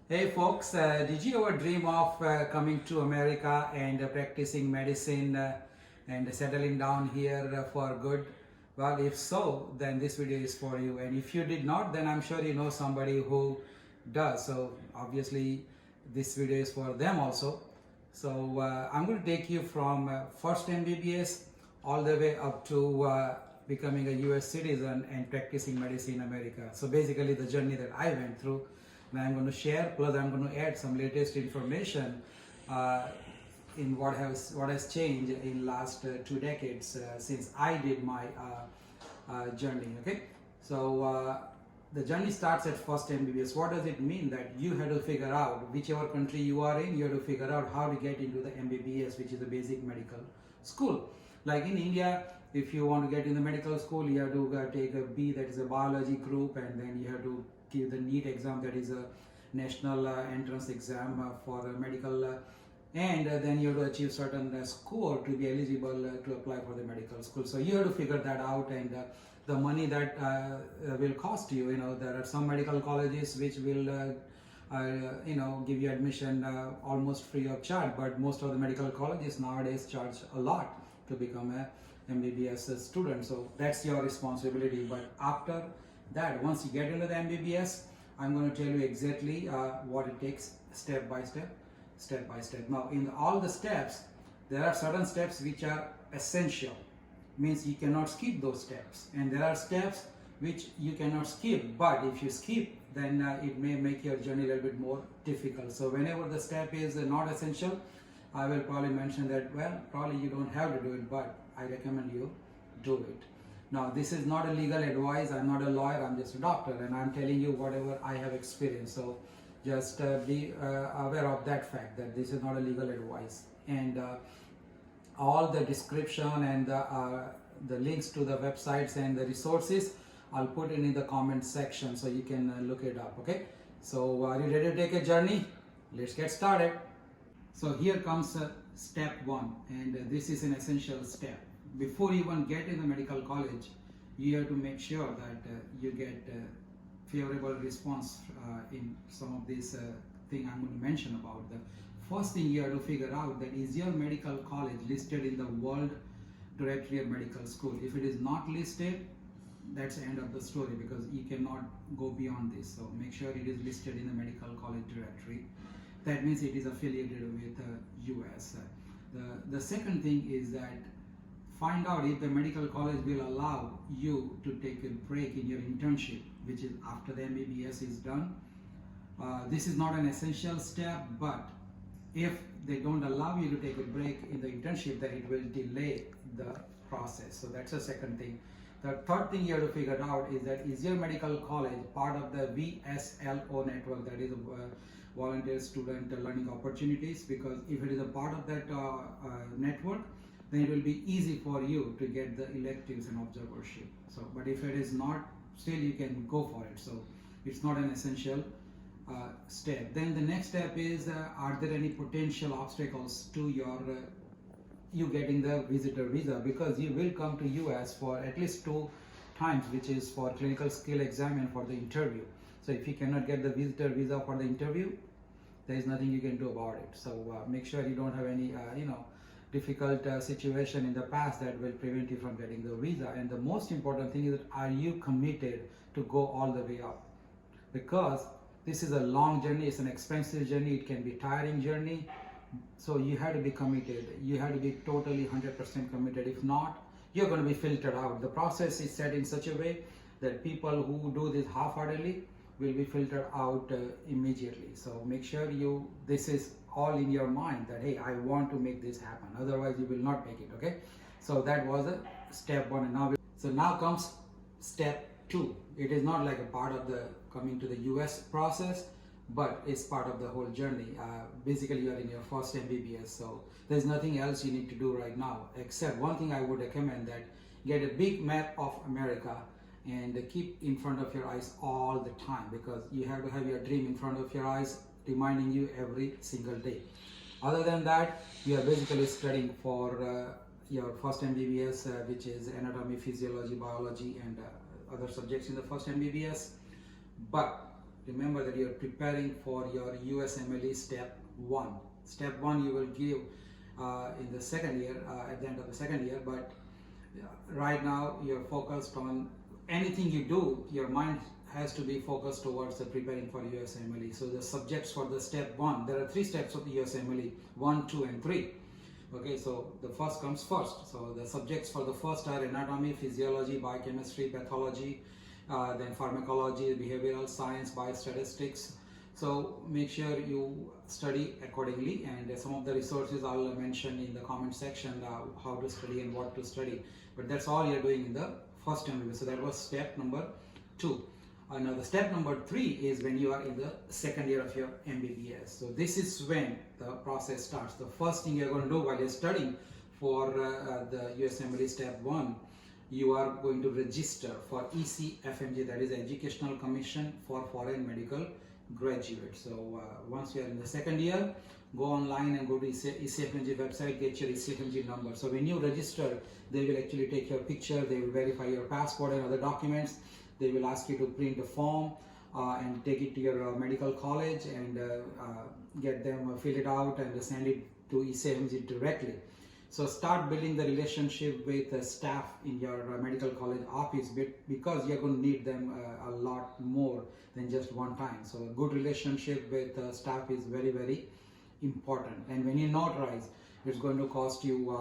Hey folks, did you ever dream of coming to America and practicing medicine and settling down here for good? Well, if so, then this video is for you. And if you did not, then I'm sure you know somebody who does. So obviously, this video is for them also. So I'm going to take you from first MBBS all the way up to becoming a US citizen and practicing medicine in America. So basically, the journey that I went through. And I'm going to share, plus I'm going to add some latest information in what has changed in last 2 decades since I did my journey. Okay, so the journey starts at first MBBS. What does it mean? That you have to figure out whichever country you are in, you have to figure out how to get into the MBBS, which is a basic medical school. Like in India, if you want to get in the medical school, you have to take a B, that is a biology group, and then you have to give the NEET exam, that is a national entrance exam for medical, and then you have to achieve certain score to be eligible to apply for the medical school. So you have to figure that out, and the money that will cost you. You know, there are some medical colleges which will give you admission almost free of charge, but most of the medical colleges nowadays charge a lot to become a MBBS student. So that's your responsibility. But after that, once you get into the MBBS, I'm going to tell you exactly what it takes step by step. Now, in all the steps, there are certain steps which are essential, means you cannot skip those steps, and there are steps which you cannot skip, but if you skip, then it may make your journey a little bit more difficult. So whenever the step is not essential, I will probably mention that, well, probably you don't have to do it, but I recommend you do it. Now, this is not a legal advice. I'm not a lawyer. I'm just a doctor, and I'm telling you whatever I have experienced. So just be aware of that fact, that this is not a legal advice. And all the description and the links to the websites and the resources, I'll put it in the comment section so you can look it up. Okay. So are you ready to take a journey? Let's get started. So here comes step one, and this is an essential step. Before you even get in the medical college, you have to make sure that you get favorable response in some of these things I'm going to mention about. The first thing you have to figure out, that is your medical college listed in the World Directory of Medical School. If it is not listed, that's the end of the story, because you cannot go beyond this. So make sure it is listed in the medical college directory. That means it is affiliated with US. The second thing is that find out if the medical college will allow you to take a break in your internship, which is after the MBBS is done. This is not an essential step, but if they don't allow you to take a break in the internship, then it will delay the process. So that's the second thing. The third thing you have to figure out is that, is your medical college part of the VSLO network, that is Volunteer Student Learning Opportunities? Because if it is a part of that network, then it will be easy for you to get the electives and observership. So, but if it is not, still you can go for it. So it's not an essential step. Then the next step is, are there any potential obstacles to your you getting the visitor visa? Because you will come to US for at least 2 times, which is for clinical skill exam and for the interview. So if you cannot get the visitor visa for the interview, there is nothing you can do about it. So make sure you don't have any difficult situation in the past that will prevent you from getting the visa. And the most important thing is that, are you committed to go all the way up? Because this is a long journey, it's an expensive journey, it can be tiring journey. So you have to be committed. You have to be totally 100% committed. If not, you're going to be filtered out. The process is set in such a way that people who do this half-heartedly will be filtered out immediately. So make sure this is all in your mind, that hey, I want to make this happen, otherwise you will not make it. Okay, so that was a step one. And now comes step two. It is not like a part of the coming to the US process, but it's part of the whole journey. Basically, you are in your first MBBS, so there's nothing else you need to do right now, except one thing I would recommend, that get a big map of America and keep in front of your eyes all the time, because you have to have your dream in front of your eyes, reminding you every single day. Other than that, you are basically studying for your first MBBS, which is anatomy, physiology, biology, and other subjects in the first MBBS. But remember that you're preparing for your USMLE step 1. Step 1 you will give in the second year, at the end of the second year, but right now you're focused on anything you do, your mind has to be focused towards preparing for USMLE. So the subjects for the step 1, there are 3 steps of the USMLE, 1, 2 and 3. Okay, so the first comes first. So the subjects for the first are anatomy, physiology, biochemistry, pathology, then pharmacology, behavioral science, biostatistics. So make sure you study accordingly, and some of the resources I'll mention in the comment section, how to study and what to study. But that's all you're doing in the first MBBS. So that was step number 2. Now the step number 3 is when you are in the second year of your MBBS. So this is when the process starts. The first thing you're going to do while you're studying for the USMLE step 1, you are going to register for ECFMG, that is Educational Commission for Foreign Medical Graduates. So once you are in the second year, go online and go to ECFMG website, get your ECFMG number. So when you register, they will actually take your picture, they will verify your passport and other documents. They will ask you to print a form and take it to your medical college and get them fill it out and send it to ECFMG directly. So start building the relationship with the staff in your medical college office, because you're going to need them a lot more than just one time. So a good relationship with staff is very, very important. And when you notarize, it's going to cost you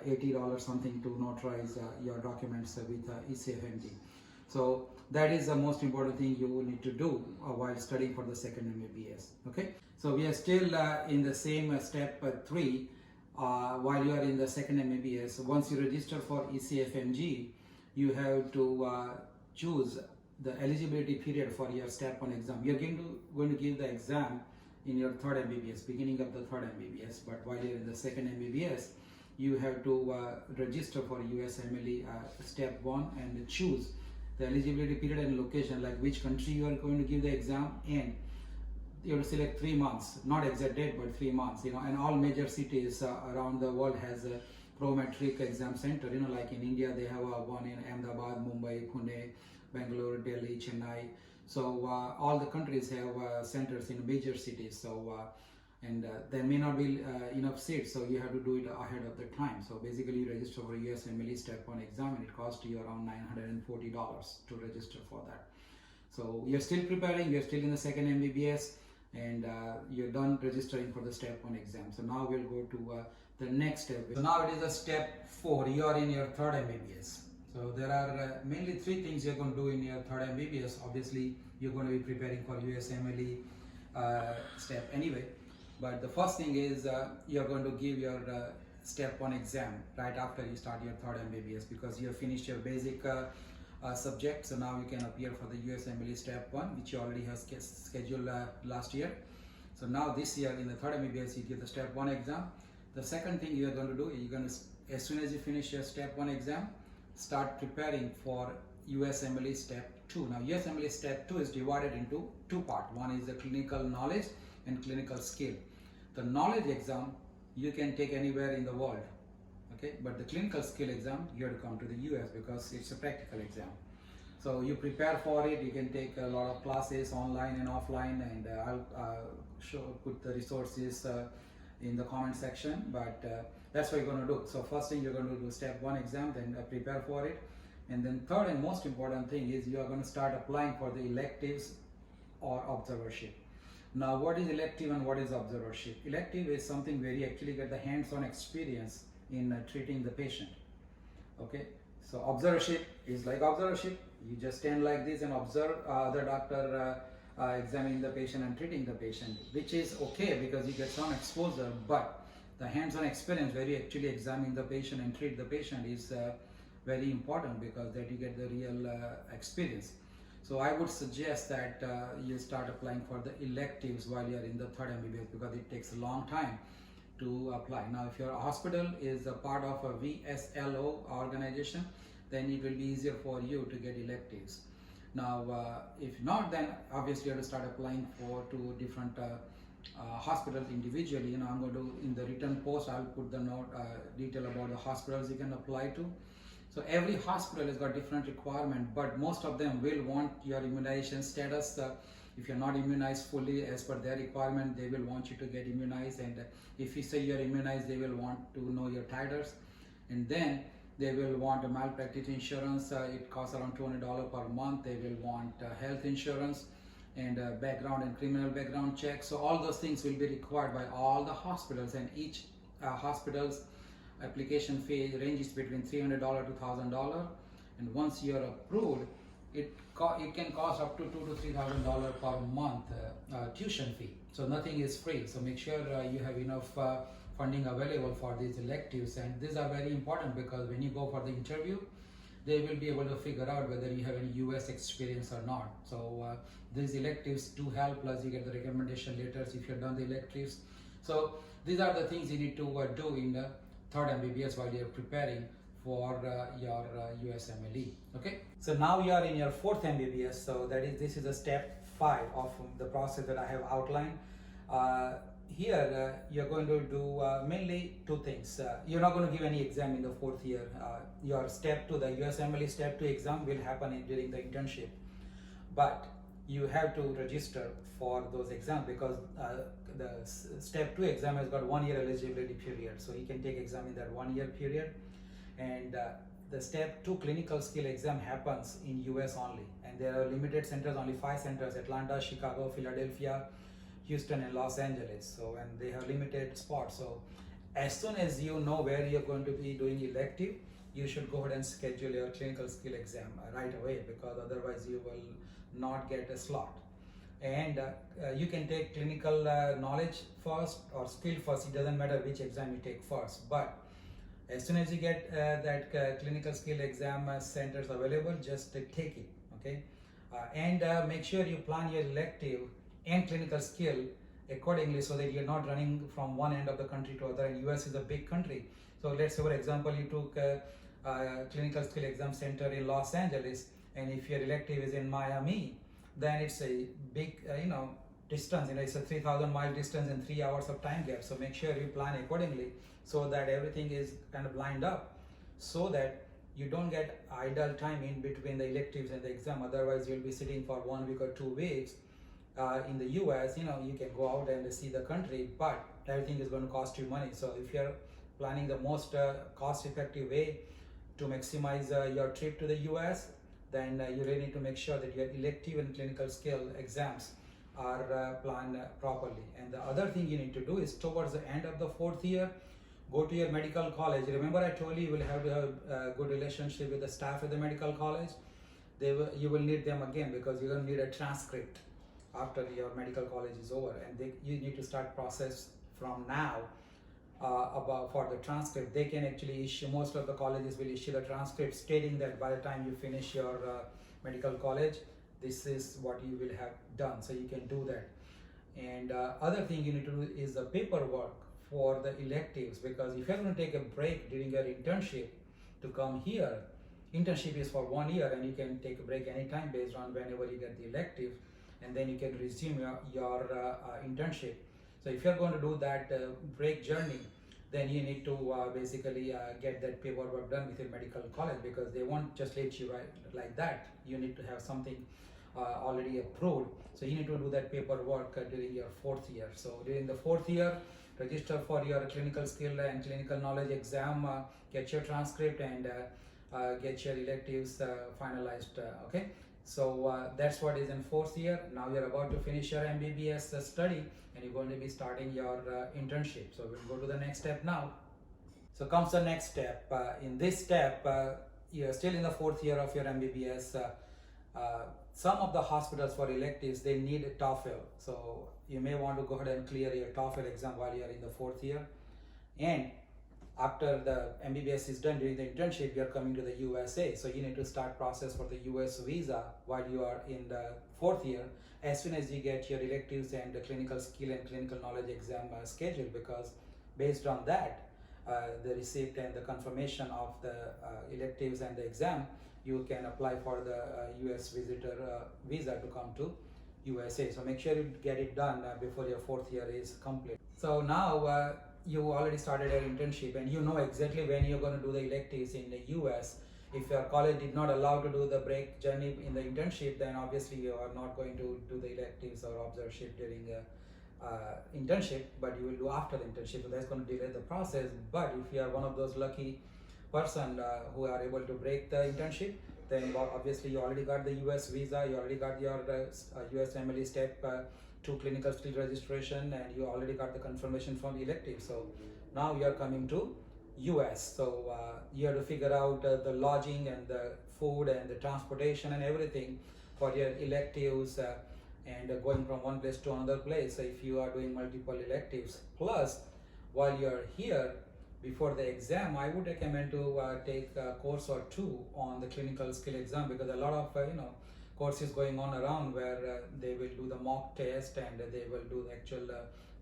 $80 something to notarize your documents with ECFMG. So that is the most important thing you need to do while studying for the second MBBS. Okay, so we are still in the same step 3. While you are in the second MBBS, once you register for ECFMG, you have to choose the eligibility period for your step 1 exam. You're going to give the exam in your third MBBS, beginning of the third MBBS, but while you're in the second MBBS, you have to register for USMLE step 1 and choose the eligibility period and location, like which country you are going to give the exam, and you have to select 3 months, not exact date, but 3 months, and all major cities around the world has a pro-metric exam center, like in India they have one in Ahmedabad, Mumbai, Pune, Bangalore, Delhi, Chennai. So all the countries have centers in major cities. So there may not be enough seats, so you have to do it ahead of the time. So basically you register for USMLE step 1 exam, and it costs you around $940 to register for that. So you're still preparing, you're still in the second MBBS, and you're done registering for the step 1 exam. So now we'll go to the next step. So now it is a step 4, you are in your third MBBS. So there are mainly 3 things you're going to do in your third MBBS. Obviously you're going to be preparing for USMLE step anyway. But the first thing is you're going to give your step 1 exam right after you start your third MBBS, because you have finished your basic subject. So now you can appear for the USMLE step 1, which you already have scheduled last year. So now this year in the third MBBS you give the step 1 exam. The second thing you are going to do, you're going to, as soon as you finish your step 1 exam, start preparing for USMLE step 2. Now USMLE step 2 is divided into 2 parts. One is the clinical knowledge and clinical skill. The knowledge exam you can take anywhere in the world, okay, but the clinical skill exam you have to come to the US because it's a practical exam. So you prepare for it. You can take a lot of classes online and offline, and I'll put the resources in the comment section, but that's what you're going to do. So first thing, you're going to do step 1 exam, then prepare for it, and then third and most important thing is you are going to start applying for the electives or observership. Now what is elective and what is observership? Elective is something where you actually get the hands-on experience in treating the patient. Okay, so observership is like observership. You just stand like this and observe other doctor examining the patient and treating the patient, which is okay because you get some exposure, but the hands-on experience where you actually examine the patient and treat the patient is very important, because that you get the real experience. So I would suggest that you start applying for the electives while you are in the third MBBS, because it takes a long time to apply. Now if your hospital is a part of a VSLO organization, then it will be easier for you to get electives. Now if not, then obviously you have to start applying to different hospitals individually. I'm going to, in the written post, I'll put the note detail about the hospitals you can apply to. So every hospital has got different requirement, but most of them will want your immunization status If you're not immunized fully as per their requirement, they will want you to get immunized, and if you say you're immunized, they will want to know your titers. And then they will want a malpractice insurance. It costs around $200 per month. They will want health insurance and background and criminal background check. So all those things will be required by all the hospitals, and each hospital's application fee ranges between $300 to $1,000. And once you're approved, it can cost up to $2,000 to $3,000 per month tuition fee. So nothing is free. So make sure you have enough funding available for these electives, and these are very important because when you go for the interview, they will be able to figure out whether you have any US experience or not. So these electives do help, plus you get the recommendation letters if you've done the electives. So these are the things you need to do in the third MBBS while you're preparing for your USMLE. Okay, so now you are in your fourth MBBS, so this is a step 5 of the process that I have outlined. Here you're going to do mainly 2 things. You're not going to give any exam in the 4th year. Your step 2, the USMLE step 2 exam will happen during the internship, but you have to register for those exams because the step 2 exam has got 1 year eligibility period, so you can take exam in that 1 year period. And the step 2 clinical skill exam happens in US only, and there are limited centers, only 5 centers: Atlanta, Chicago, Philadelphia, Houston, and Los Angeles. So, and they have limited spots. So as soon as you know where you're going to be doing elective, you should go ahead and schedule your clinical skill exam right away, because otherwise you will not get a slot. And you can take clinical knowledge first or skill first. It doesn't matter which exam you take first, but as soon as you get that clinical skill exam centers available, just take it. Okay, and make sure you plan your elective and clinical skill accordingly, so that you're not running from one end of the country to other. And US is a big country, so let's say for example you took a clinical skill exam center in Los Angeles, and if your elective is in Miami, then it's a big distance. It's a 3,000 mile distance and 3 hours of time gap. So make sure you plan accordingly, so that everything is kind of lined up, so that you don't get idle time in between the electives and the exam. Otherwise you'll be sitting for 1 week or 2 weeks in the US. You can go out and see the country, but everything is going to cost you money. So if you're planning the most cost-effective way to maximize your trip to the US, then you really need to make sure that your elective and clinical skill exams are planned properly. And the other thing you need to do is, towards the end of the 4th year, go to your medical college. Remember I told you will have to have a good relationship with the staff at the medical college. You will need them again, because you're going to need a transcript after your medical college is over, and you need to start process from now for the transcript. They can actually issue, most of the colleges will issue the transcript stating that by the time you finish your medical college, this is what you will have done. So you can do that. And other thing you need to do is the paperwork for the electives, because if you're going to take a break during your internship to come here, internship is for 1 year, and you can take a break anytime based on whenever you get the elective, and then you can resume your internship. So if you're going to do that break journey, then you need to basically get that paperwork done with your medical college, because they won't just let you write like that. You need to have something already approved. So you need to do that paperwork during your 4th year. So during the 4th year, register for your clinical skill and clinical knowledge exam, get your transcript, and get your electives finalized. Okay. So that's what is in 4th year. Now you're about to finish your MBBS study, and you're going to be starting your internship. So we'll go to the next step now. So comes the next step. In this step, you're still in the 4th year of your MBBS. Some of the hospitals for electives, they need a TOEFL. So you may want to go ahead and clear your TOEFL exam while you're in the 4th year. And after the MBBS is done, during the internship, you're coming to the USA. So you need to start process for the US visa while you are in the 4th year, as soon as you get your electives and the clinical skill and clinical knowledge exam scheduled, because based on that, the receipt and the confirmation of the electives and the exam, you can apply for the US visitor visa to come to USA. So make sure you get it done before your 4th year is complete. So now you already started your internship, and you know exactly when you're going to do the electives in the US. If your college did not allow to do the break journey in the internship, then obviously you are not going to do the electives or observership during internship, but you will do after the internship. So that's going to delay the process. But if you are one of those lucky person who are able to break the internship, then obviously you already got the US visa, you already got your US family step 2 clinical skill registration, and you already got the confirmation from elective. So now you are coming to US. So you have to figure out the lodging and the food and the transportation and everything for your electives and going from one place to another place. So if you are doing multiple electives, plus while you are here, before the exam, I would recommend to take a course or two on the clinical skill exam, because a lot of courses going on around where they will do the mock test and they will do the actual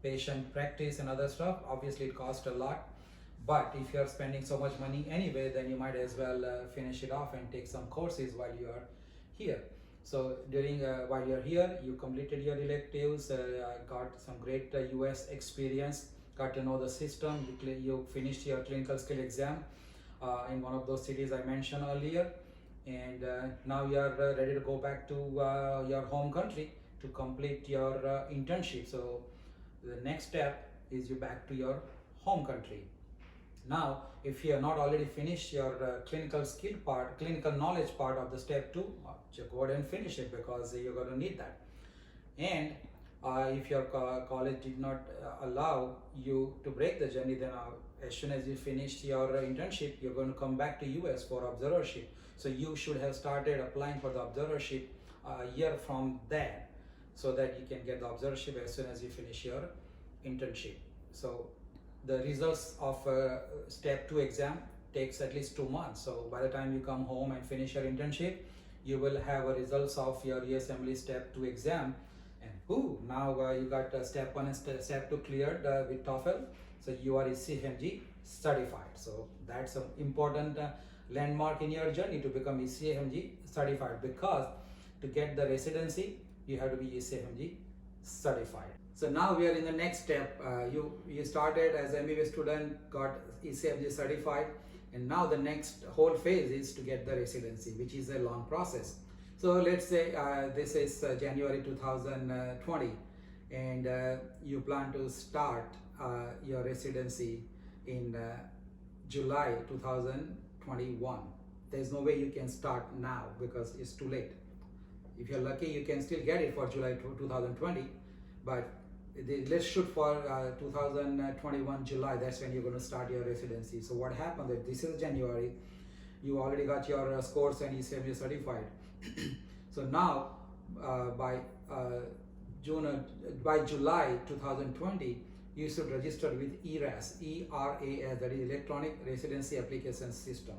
patient practice and other stuff. Obviously it costs a lot, but if you are spending so much money anyway, then you might as well finish it off and take some courses while you are here. So during while you're here, you completed your electives, got some great US experience, got to know the system, you finished your clinical skill exam in one of those cities I mentioned earlier, and now you are ready to go back to your home country to complete your internship. So the next step is you back to your home country. Now, if you have not already finished your clinical skill part, clinical knowledge part of the step 2, just go ahead and finish it, because you're going to need that. And if your college did not allow you to break the journey, then as soon as you finish your internship, you're going to come back to US for observership. So you should have started applying for the observership a year from there, so that you can get the observership as soon as you finish your internship. So the results of step 2 exam takes at least 2 months. So by the time you come home and finish your internship, you will have a results of your USMLE step 2 exam, and now you got step 1 and step 2 cleared with TOEFL. So you are ECFMG certified. So that's an important landmark in your journey to become ECFMG certified, because to get the residency you have to be ECFMG certified. So now we are in the next step. You started as an MBBS student, got ECFMG certified, and now the next whole phase is to get the residency, which is a long process. So let's say this is January 2020, and you plan to start your residency in July 2021. There's no way you can start now because it's too late. If you're lucky, you can still get it for July 2020, but let's shoot for 2021 July. That's when you're going to start your residency. So what happened that this is January, you already got your scores and ECFMG certified. So now by July 2020, you should register with ERAS, ERAS, that is Electronic Residency Application System.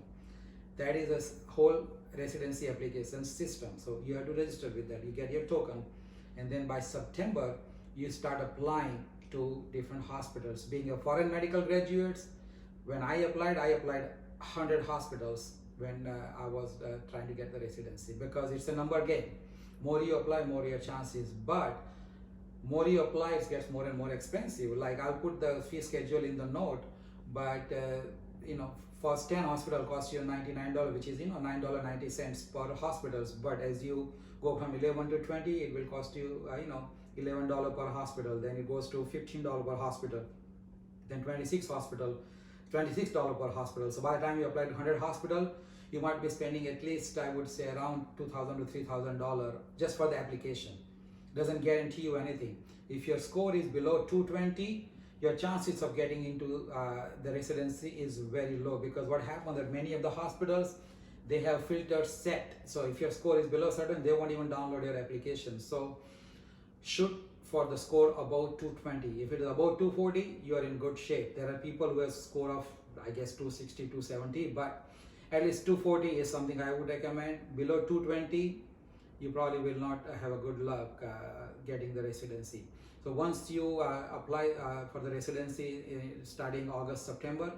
That is a whole residency application system. So you have to register with that. You get your token, and then by September, you start applying to different hospitals. Being a foreign medical graduates, when I applied 100 hospitals when I was trying to get the residency, because it's a number game. More you apply, more your chances, but more you apply, it gets more and more expensive. Like I'll put the fee schedule in the note, but first 10 hospital costs you $99, which is $9.90 per hospitals. But as you go from 11 to 20, it will cost you $11 per hospital. Then it goes to $15 per hospital. Then $26 per hospital. So by the time you apply to 100 hospital, you might be spending at least, I would say, around $2,000 to $3,000 just for the application. Doesn't guarantee you anything. If your score is below 220, your chances of getting into the residency is very low, because what happens that many of the hospitals, they have filters set. So if your score is below certain, they won't even download your application. So shoot for the score above 220. If it is above 240, you are in good shape. There are people who have score of, I guess, 260, 270, but at least 240 is something I would recommend. Below 220, you probably will not have a good luck getting the residency. So once you apply for the residency starting August, September,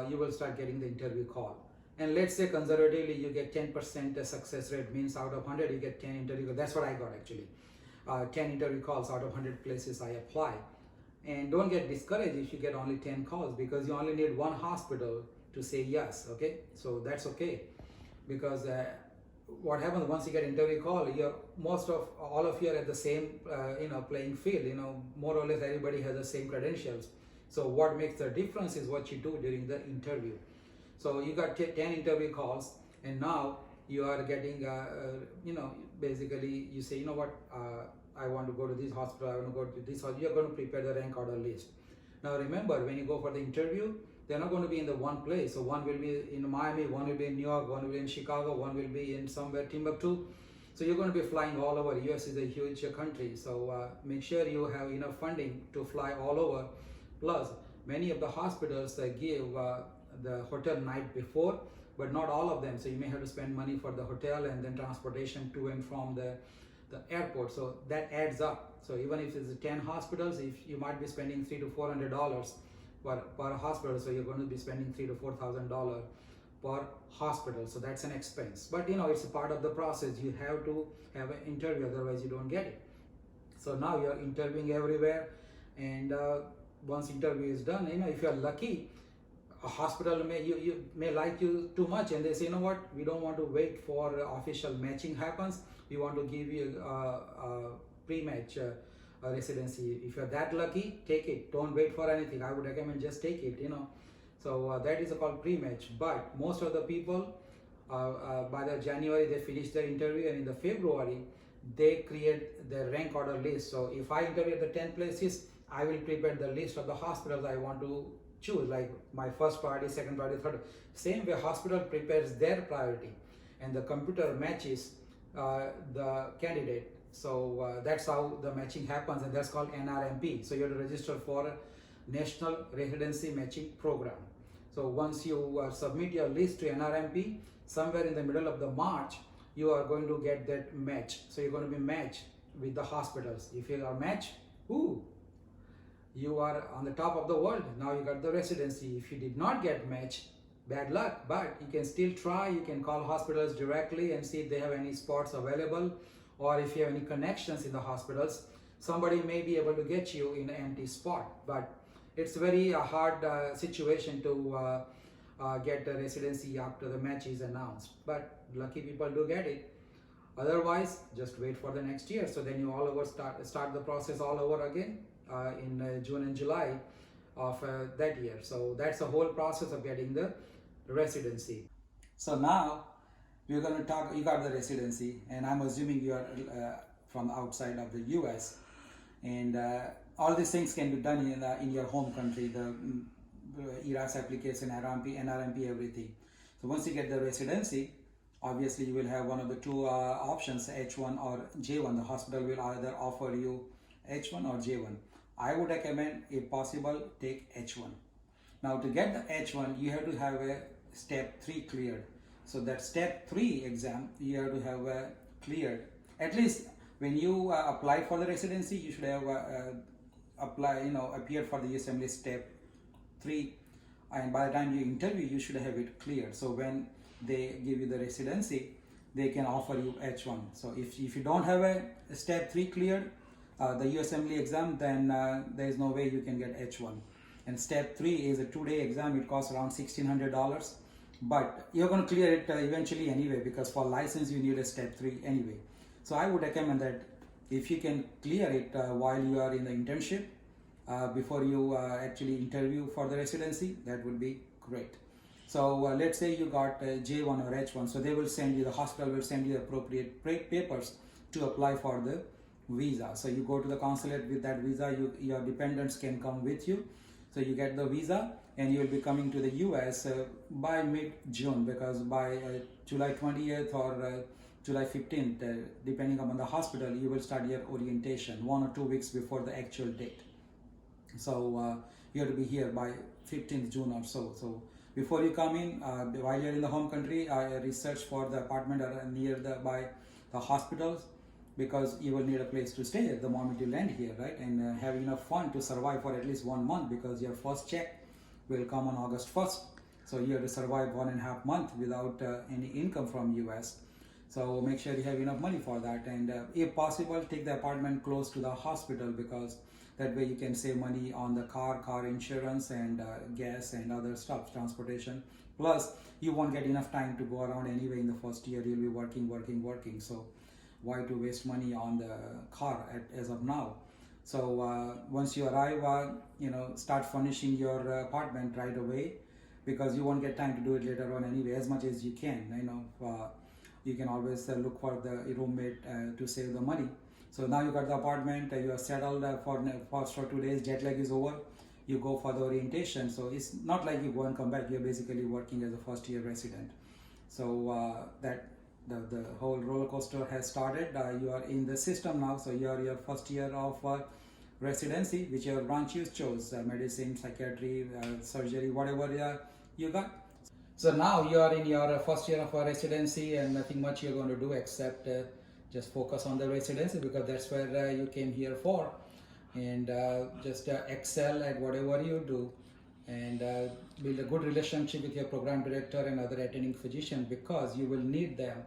you will start getting the interview call. And let's say conservatively you get 10% success rate, means out of 100 you get 10 interview. That's what I got actually. 10 interview calls out of 100 places I apply. And don't get discouraged if you get only 10 calls, because you only need one hospital to say yes, okay? So that's okay. because what happens once you get interview call, you're all of you are at the same playing field. More or less everybody has the same credentials. So what makes the difference is what you do during the interview. So you got 10 interview calls, and now you are getting basically you say, I want to go to this hospital, I want to go to this hospital. You're going to prepare the rank order list. Now remember, when you go for the interview, they're not going to be in the one place. So one will be in Miami, one will be in New York, one will be in Chicago, one will be in somewhere Timbuktu. So you're going to be flying all over. US is a huge country, so make sure you have enough funding to fly all over. Plus, many of the hospitals give the hotel night before, but not all of them. So you may have to spend money for the hotel and then transportation to and from the airport. So that adds up. So even if it's 10 hospitals, if you might be spending $300 to $400 per hospital, so you're going to be spending $3,000 to $4,000 per hospital. So that's an expense. But it's a part of the process. You have to have an interview, otherwise you don't get it. So now you're interviewing everywhere, and once interview is done, if you're lucky, a hospital may like you too much, and they say, what, we don't want to wait for official matching happens. We want to give you a pre-match residency. If you're that lucky, take it. Don't wait for anything. I would recommend just take it. So that is called pre-match. But most of the people, by the January, they finish their interview, and in the February they create the rank order list. So if I interview at the 10 places, I will prepare the list of the hospitals I want to choose, like my first priority, second priority, third. Same way hospital prepares their priority, and the computer matches the candidate. So that's how the matching happens, and that's called NRMP. So you have to register for National Residency Matching Program. So once you submit your list to NRMP, somewhere in the middle of the March, you are going to get that match. So you're going to be matched with the hospitals. If you are matched, you are on the top of the world. Now you got the residency. If you did not get matched, bad luck, but you can still try. You can call hospitals directly and see if they have any spots available, or if you have any connections in the hospitals, somebody may be able to get you in an empty spot. But it's very hard situation to get the residency after the match is announced. But lucky people do get it. Otherwise, just wait for the next year. So then you all over start the process all over again in June and July of that year. So that's the whole process of getting the residency. So now we're going to talk. You got the residency, and I'm assuming you are from outside of the US, and all these things can be done in your home country, the ERAS application, NRMP, everything. So once you get the residency, obviously you will have one of the two options, H1 or J1. The hospital will either offer you H1 or J1. I would recommend, if possible, take H1. Now to get the H1, you have to have a step 3 cleared. So that step 3 exam, you have to have cleared. At least when you apply for the residency, you should have appeared for the assembly step 3, and by the time you interview, you should have it cleared. So when they give you the residency, they can offer you H1. So if you don't have a step 3 cleared, the USMLE exam, then there is no way you can get H1. And step 3 is a 2-day exam. It costs around $1,600, but you're going to clear it eventually anyway, because for license you need a step 3 anyway. So I would recommend that if you can clear it while you are in the internship, before you actually interview for the residency, that would be great. So let's say you got J1 or H1, so they will send you, the hospital will send you the appropriate papers to apply for the visa. So you go to the consulate with that visa, your dependents can come with you. So you get the visa, and you will be coming to the US by mid-June, because by July 20th or July 15th, depending upon the hospital, you will start your orientation 1 or 2 weeks before the actual date. So you have to be here by 15th June or so. So before you come in, while you're in the home country, research for the apartment near by the hospitals, because you will need a place to stay at the moment you land here, right? And have enough fund to survive for at least 1 month, because your first check will come on August 1st. So you have to survive 1.5 months without any income from US. So make sure you have enough money for that, and if possible, take the apartment close to the hospital, because that way you can save money on the car insurance, and gas and other stuff, transportation. Plus, you won't get enough time to go around anyway. In the first year, you'll be working. So why to waste money on the car as of now? So once you arrive, start furnishing your apartment right away, because you won't get time to do it later on anyway. As much as you can, you can always look for the roommate to save the money. So now you got the apartment, you are settled for 2 days, jet lag is over, you go for the orientation. So it's not like you go and come back, you're basically working as a first year resident. So that the whole roller coaster has started. You are in the system now, so you are your first year of residency, whichever branch you chose, medicine, psychiatry, surgery, whatever you got. So now you are in your first year of residency, and nothing much you're going to do except just focus on the residency, because that's where you came here for, and just excel at whatever you do, and build a good relationship with your program director and other attending physician, because you will need them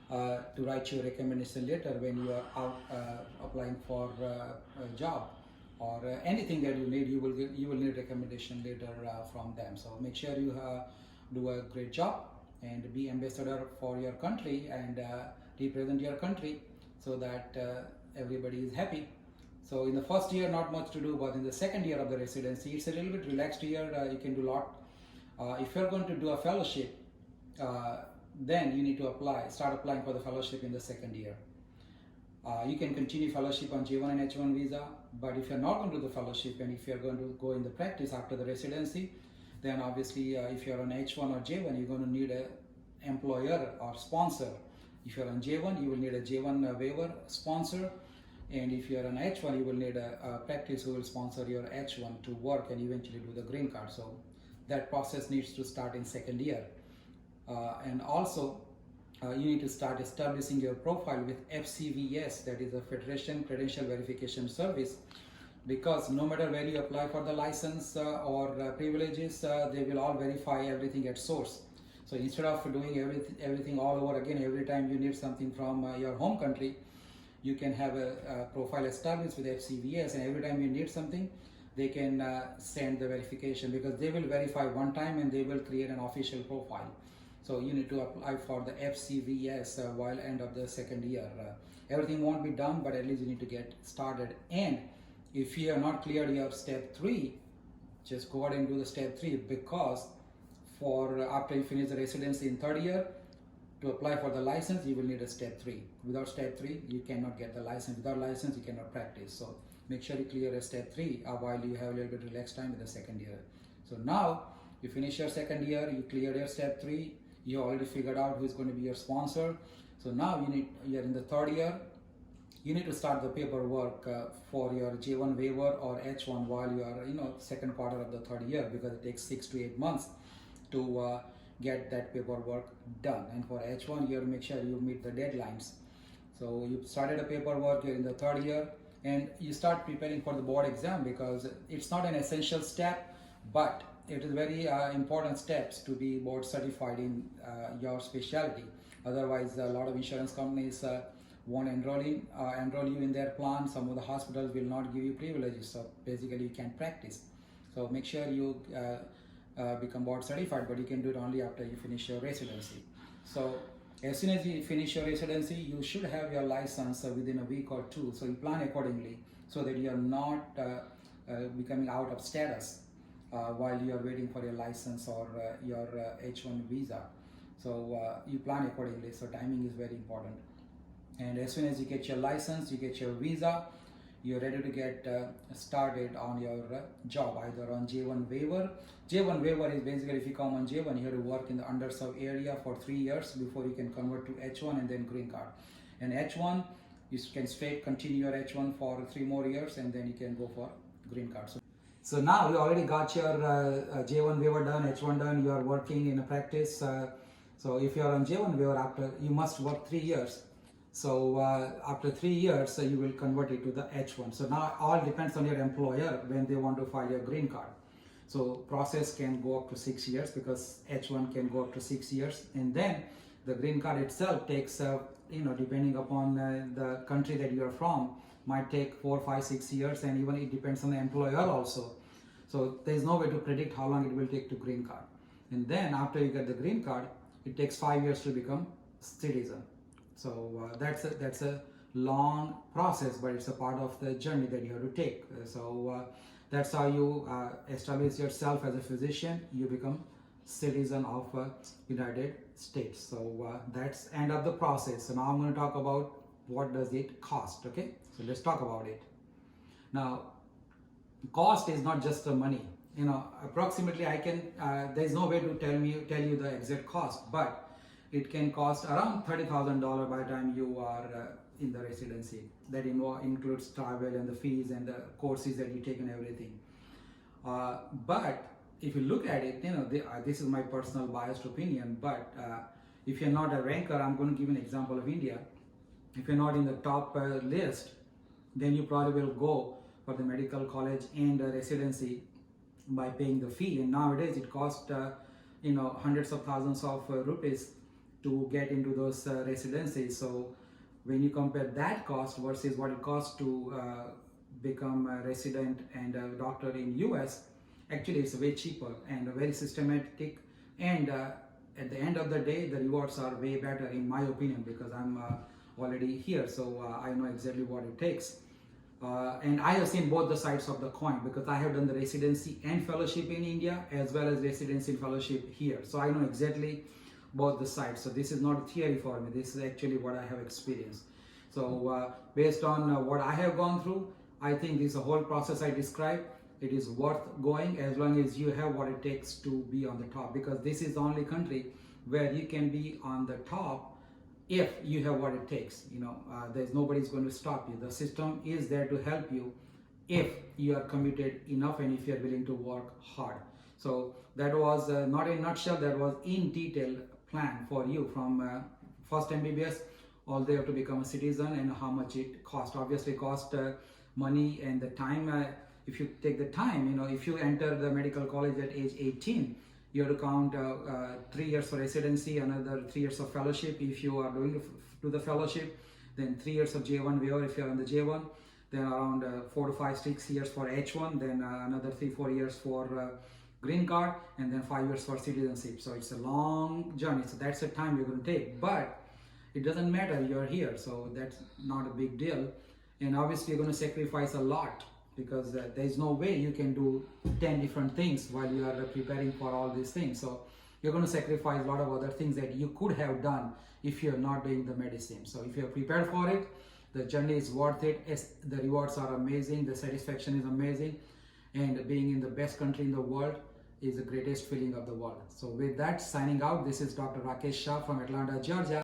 to write you a recommendation letter when you are out applying for a job, or anything that you need. You will need recommendation letter from them. So make sure you do a great job and be ambassador for your country, and represent your country, so that everybody is happy. So in the first year, not much to do, but in the second year of the residency, it's a little bit relaxed year. You can do a lot. If you're going to do a fellowship, then you need to start applying for the fellowship in the second year. You can continue fellowship on J1 and H1 visa, but if you're not going to do the fellowship, and if you're going to go in the practice after the residency, then obviously if you're on H1 or J1, you're going to need an employer or sponsor. If you're on J1, you will need a J1 waiver sponsor, and if you're on H1, you will need a practice who will sponsor your H1 to work and eventually do the green card. So that process needs to start in second year. And also, you need to start establishing your profile with FCVS, that is a Federation Credential Verification Service, because no matter where you apply for the license or privileges, they will all verify everything at source. So instead of doing everything all over again every time you need something from your home country, you can have a profile established with FCVS, and every time you need something, they can send the verification, because they will verify one time and they will create an official profile. So you need to apply for the FCVS while end of the second year. Everything won't be done, but at least you need to get started. And if you have not cleared your step 3, just go ahead and do the step 3, because after you finish the residency in third year, to apply for the license, you will need a step 3. Without step 3, you cannot get the license. Without license, you cannot practice. So make sure you clear a step 3 while you have a little bit relaxed time with the second year. So now you finish your second year, you cleared your step 3, you already figured out who is going to be your sponsor. So now you're in the third year. You need to start the paperwork for your J1 waiver or H1 while you are second quarter of the third year, because it takes 6 to 8 months to get that paperwork done. And for H1, you have to make sure you meet the deadlines. So you started the paperwork, you're in the third year, and you start preparing for the board exam, because it's not an essential step, but it is very important steps to be board certified in your specialty. Otherwise, a lot of insurance companies won't enroll you in their plan. Some of the hospitals will not give you privileges, so basically you can't practice. So make sure you become board certified, but you can do it only after you finish your residency. So as soon as you finish your residency, you should have your license within a week or 2. So you plan accordingly, so that you are not becoming out of status while you are waiting for your license or your H1 visa. So you plan accordingly. So timing is very important. And as soon as you get your license, you get your visa, you're ready to get started on your job, either on J1 waiver. J1 waiver is basically, if you come on J1, you have to work in the underserved area for 3 years before you can convert to H1 and then green card. And H1, you can straight continue your H1 for 3 more years, and then you can go for green card. So now you already got your J1 waiver done, H1 done, you are working in a practice. So if you are on J1 waiver, you must work 3 years. So after 3 years, you will convert it to the H1. So now all depends on your employer when they want to file your green card. So process can go up to 6 years, because H1 can go up to 6 years, and then The green card itself takes, depending upon the country that you are from, might take 4, 5, 6 years, and even it depends on the employer also. So there is no way to predict how long it will take to green card. And then after you get the green card, it takes 5 years to become citizen. So that's a long process, but it's a part of the journey that you have to take. That's how you establish yourself as a physician. You become citizen of United States. So that's end of the process. So now I'm going to talk about what does it cost. Okay, so let's talk about it. Now, cost is not just the money. Approximately I can. There's no way to tell you the exact cost, but it can cost around $30,000 by the time you are in the residency. That includes travel and the fees and the courses that you take and everything. But if you look at it, this is my personal biased opinion, but if you're not a ranker, I'm going to give an example of India. If you're not in the top list, then you probably will go for the medical college and residency by paying the fee. And nowadays it costs hundreds of thousands of rupees to get into those residencies. So when you compare that cost versus what it costs to become a resident and a doctor in US, actually it's way cheaper and very systematic, and at the end of the day the rewards are way better in my opinion, because I'm already here, so I know exactly what it takes. And I have seen both the sides of the coin, because I have done the residency and fellowship in India as well as residency and fellowship here. So I know exactly both the sides. So this is not a theory for me. This is actually what I have experienced. So based on what I have gone through, I think this whole process I described, it is worth going as long as you have what it takes to be on the top, because this is the only country where you can be on the top if you have what it takes. There's nobody's going to stop you. The system is there to help you if you are committed enough and if you are willing to work hard. So that was not in a nutshell, that was in detail plan for you from first MBBS all the way up to become a citizen, and how much it cost. Obviously cost money and the time. If you take the time, if you enter the medical college at age 18, you have to count 3 years for residency, another 3 years of fellowship if you are going to do the fellowship, then 3 years of J1 waiver if you are on the J1, then around 4 to 5, 6 years for H1, then another 3, 4 years for green card, and then 5 years for citizenship. So it's a long journey. So that's the time you're going to take, but it doesn't matter, you're here, so that's not a big deal. And obviously you're going to sacrifice a lot, because there's no way you can do 10 different things while you are preparing for all these things. So you're going to sacrifice a lot of other things that you could have done if you're not doing the medicine. So if you're prepared for it, the journey is worth it. The rewards are amazing, the satisfaction is amazing, and being in the best country in the world is the greatest feeling of the world. So with that, signing out, this is Dr. Rakesh Shah from Atlanta, Georgia.